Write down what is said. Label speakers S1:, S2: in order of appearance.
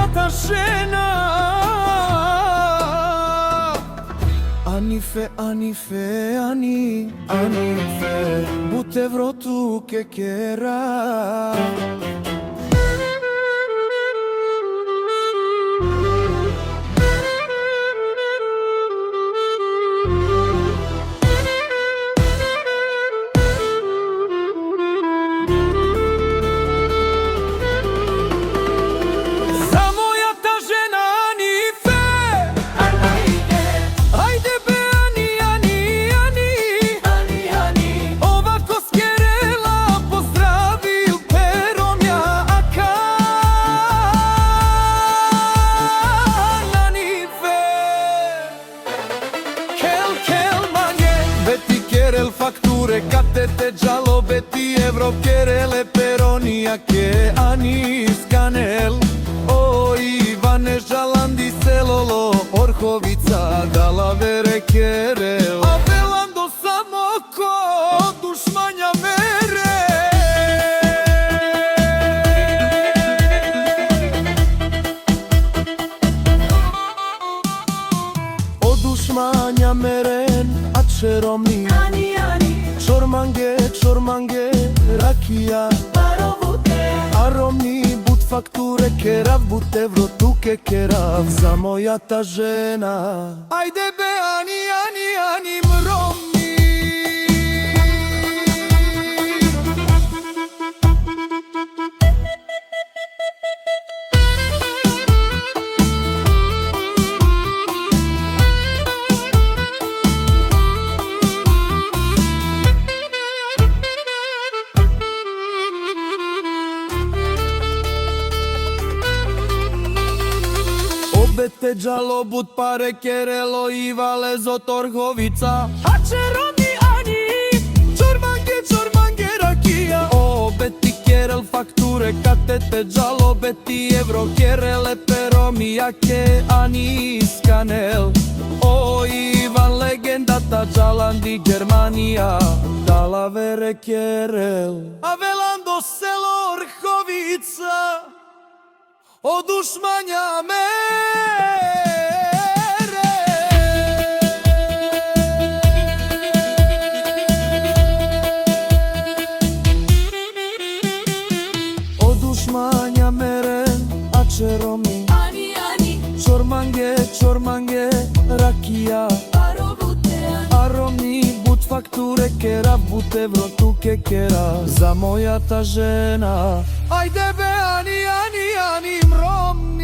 S1: мојата жена. Анифе, Анифе, Анифе, бутевроту кекера. Fakture, katete, džalobeti, evro, kerele, peronija, ke anis, kanel. O, Ivane, Žalandi, Selolo, Orhovica, Dalavere, kerel. A velando samo ko dušmanja mere. O dušmanja meren, a čeromni. Çormange, çormange, rakija, aromni but fakture, kerav but evro, tu kekerav za moja ta žena. Ajde be, ani, mromni. Bete, džalobut, pare, kerelo i valezo, Orhovica. A čeromni ani, čormange, rakija. O, beti, kerel, fakture, katete, džalobeti, evro, kerele, peromija, ke anis, kanel. O, Ivan, legendata, Žalandi, Germanija, Dalavere, kerel. A velando, selo, Orhovica, o dušmanja mere. O dušmanja mere, a čeromi. Ani, čormange, rakija. Aromni but fakture, kerav but evro, tu kekera za moja ta žena. Ajde be, ani, mrom.